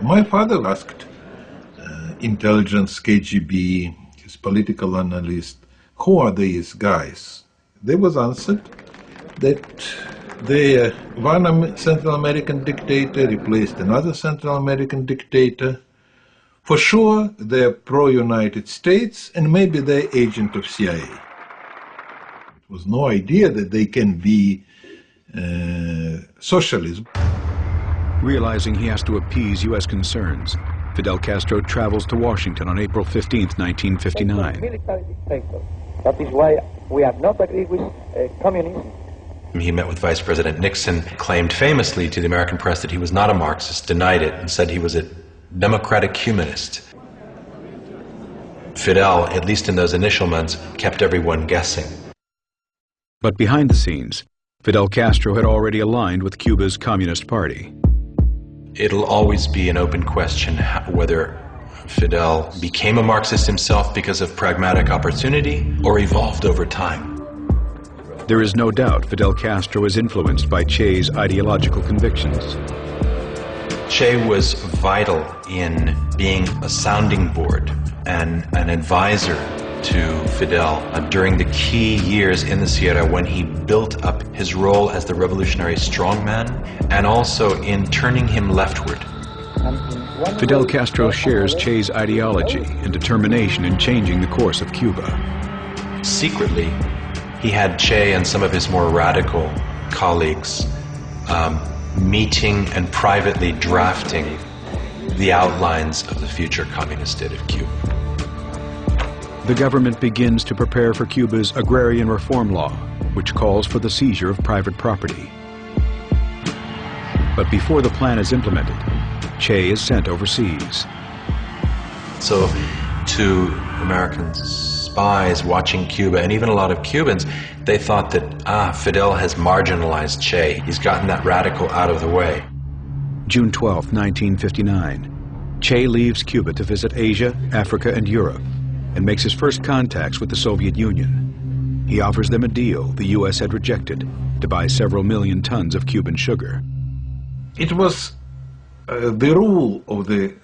My father asked intelligence, KGB, his political analyst, who are these guys? There was answered that one Central American dictator replaced another Central American dictator. For sure, they're pro-United States, and maybe they're agent of CIA. It was no idea that they can be socialism. Realizing he has to appease U.S. concerns, Fidel Castro travels to Washington on April 15, 1959. Military dictator. That is why we have not agreed with communism. He met with Vice President Nixon, claimed famously to the American press that he was not a Marxist, denied it, and said he was a democratic humanist. Fidel, at least in those initial months, kept everyone guessing. But behind the scenes, Fidel Castro had already aligned with Cuba's Communist Party. It'll always be an open question whether Fidel became a Marxist himself because of pragmatic opportunity or evolved over time. There is no doubt Fidel Castro was influenced by Che's ideological convictions. Che was vital in being a sounding board and an advisor to Fidel during the key years in the Sierra when he built up his role as the revolutionary strongman and also in turning him leftward. Fidel Castro shares Che's ideology and determination in changing the course of Cuba. Secretly, he had Che and some of his more radical colleagues meeting and privately drafting the outlines of the future communist state of Cuba. The government begins to prepare for Cuba's agrarian reform law, which calls for the seizure of private property. But before the plan is implemented, Che is sent overseas. So to American spies watching Cuba, and even a lot of Cubans, they thought that, Fidel has marginalized Che. He's gotten that radical out of the way. June 12, 1959. Che leaves Cuba to visit Asia, Africa, and Europe, and makes his first contacts with the Soviet Union. He offers them a deal the U.S. had rejected to buy several million tons of Cuban sugar. It was the rule of the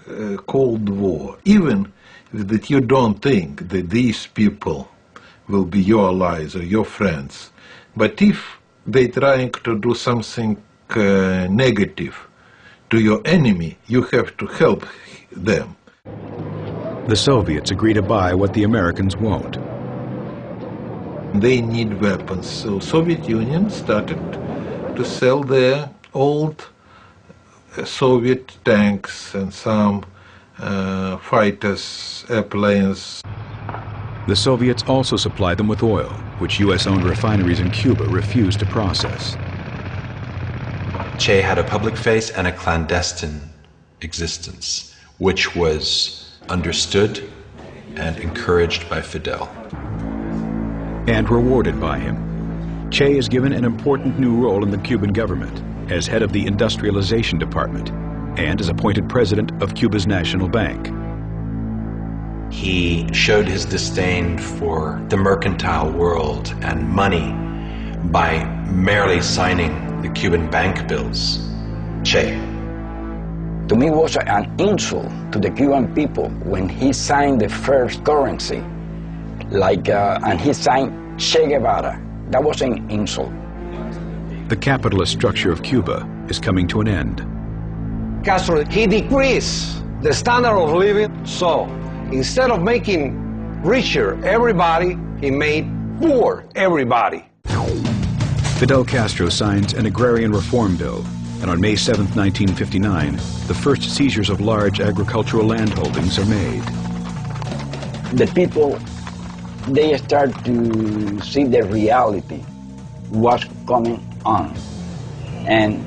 Cold War, even that you don't think that these people will be your allies or your friends. But if they're trying to do something negative to your enemy, you have to help them. The Soviets agree to buy what the Americans won't. They need weapons, so Soviet Union started to sell their old Soviet tanks and some fighters, airplanes. The Soviets also supply them with oil, which U.S.-owned refineries in Cuba refuse to process. Che had a public face and a clandestine existence, which was understood and encouraged by Fidel. And rewarded by him. Che is given an important new role in the Cuban government as head of the industrialization department and is appointed president of Cuba's National Bank. He showed his disdain for the mercantile world and money by merely signing the Cuban bank bills. Che. To me, it was an insult to the Cuban people when he signed the first currency, and he signed Che Guevara. That was an insult. The capitalist structure of Cuba is coming to an end. Castro, he decreased the standard of living, so instead of making richer everybody, he made poor everybody. Fidel Castro signs an agrarian reform bill, and on May 7, 1959, the first seizures of large agricultural land holdings are made. The people, they start to see the reality, what's coming on. And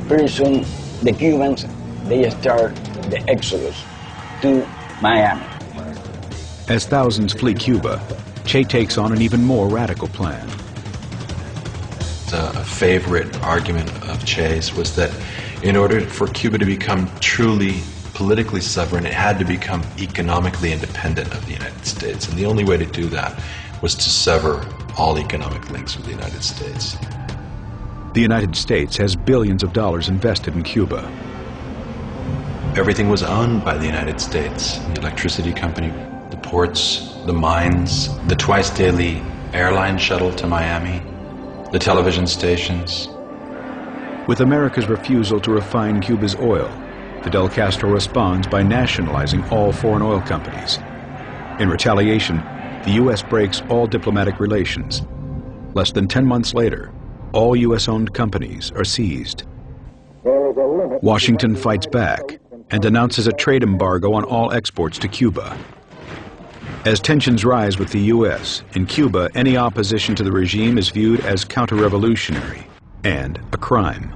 pretty soon, the Cubans, they start the exodus to Miami. As thousands flee Cuba, Che takes on an even more radical plan. A favorite argument of Che's was that in order for Cuba to become truly politically sovereign, it had to become economically independent of the United States. And the only way to do that was to sever all economic links with the United States. The United States has billions of dollars invested in Cuba. Everything was owned by the United States. The electricity company, the ports, the mines, the twice-daily airline shuttle to Miami, the television stations. With America's refusal to refine Cuba's oil, Fidel Castro responds by nationalizing all foreign oil companies. In retaliation, the U.S. breaks all diplomatic relations. Less than 10 months later, all U.S.-owned companies are seized. Washington fights back and announces a trade embargo on all exports to Cuba. As tensions rise with the U.S., in Cuba, any opposition to the regime is viewed as counter-revolutionary and a crime.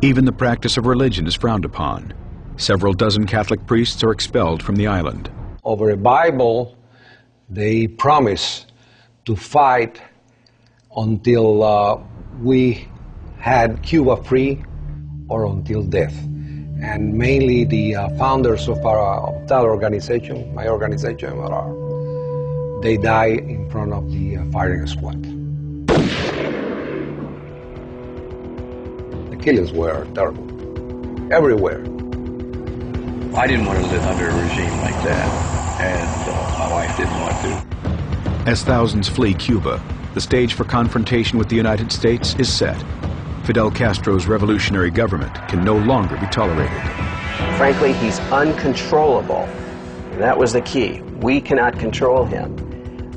Even the practice of religion is frowned upon. Several dozen Catholic priests are expelled from the island. Over a Bible, they promise to fight until we had Cuba free or until death. And mainly the founders of that organization, my organization, they die in front of the firing squad. The killings were terrible, everywhere. I didn't want to live under a regime like that, and my wife didn't want to. As thousands flee Cuba, the stage for confrontation with the United States is set. Fidel Castro's revolutionary government can no longer be tolerated. Frankly, he's uncontrollable. That was the key. We cannot control him.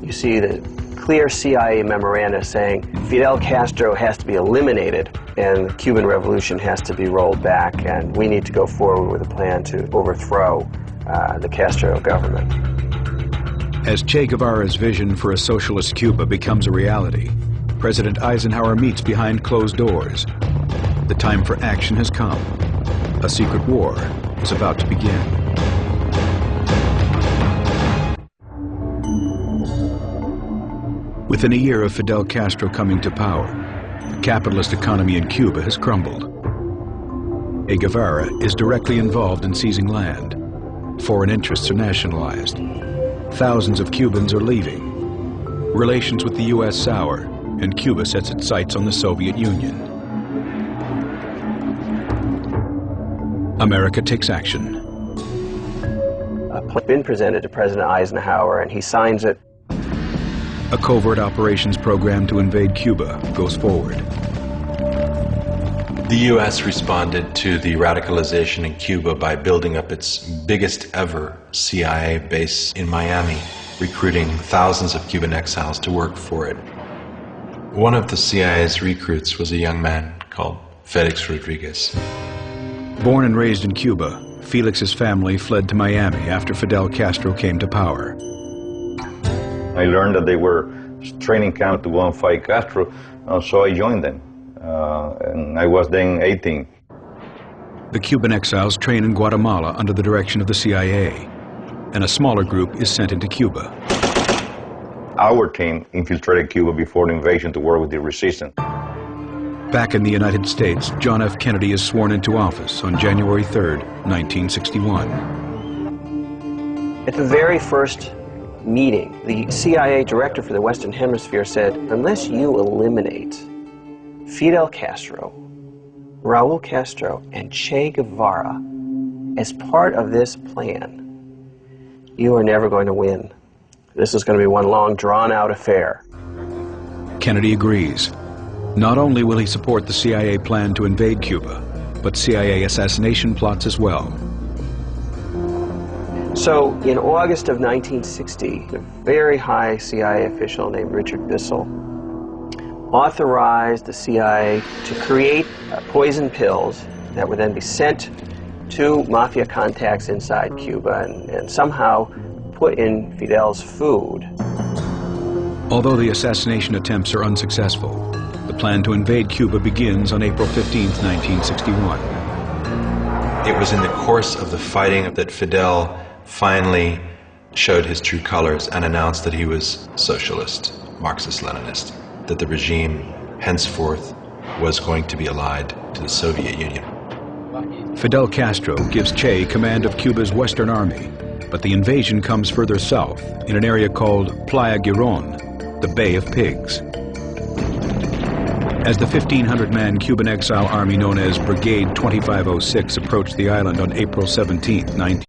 You see the clear CIA memoranda saying Fidel Castro has to be eliminated and the Cuban Revolution has to be rolled back, and we need to go forward with a plan to overthrow the Castro government. As Che Guevara's vision for a socialist Cuba becomes a reality, President Eisenhower meets behind closed doors. The time for action has come. A secret war is about to begin. Within a year of Fidel Castro coming to power, the capitalist economy in Cuba has crumbled. Che Guevara is directly involved in seizing land. Foreign interests are nationalized. Thousands of Cubans are leaving. Relations with the U.S. sour, and Cuba sets its sights on the Soviet Union. America takes action. It's been presented to President Eisenhower, and he signs it. A covert operations program to invade Cuba goes forward. The U.S. responded to the radicalization in Cuba by building up its biggest ever CIA base in Miami, recruiting thousands of Cuban exiles to work for it. One of the CIA's recruits was a young man called Felix Rodriguez. Born and raised in Cuba, Felix's family fled to Miami after Fidel Castro came to power. I learned that they were training camp to go and fight Castro, so I joined them. And I was then 18. The Cuban exiles train in Guatemala under the direction of the CIA, and a smaller group is sent into Cuba. Our team infiltrated Cuba before the invasion to work with the resistance. Back in the United States, John F. Kennedy is sworn into office on January 3rd, 1961. At the very first meeting, the CIA director for the Western Hemisphere said, unless you eliminate Fidel Castro, Raul Castro, and Che Guevara as part of this plan, you are never going to win. This is going to be one long, drawn-out affair. Kennedy agrees. Not only will he support the CIA plan to invade Cuba, but CIA assassination plots as well. So, in August of 1960, a very high CIA official named Richard Bissell authorized the CIA to create poison pills that would then be sent to mafia contacts inside Cuba and somehow put in Fidel's food. Although the assassination attempts are unsuccessful, the plan to invade Cuba begins on April 15, 1961. It was in the course of the fighting that Fidel finally showed his true colors and announced that he was socialist, Marxist-Leninist, that the regime henceforth was going to be allied to the Soviet Union. Fidel Castro gives Che command of Cuba's Western Army, but the invasion comes further south in an area called Playa Girón, the Bay of Pigs. As the 1,500-man Cuban exile army known as Brigade 2506 approached the island on April 17, 19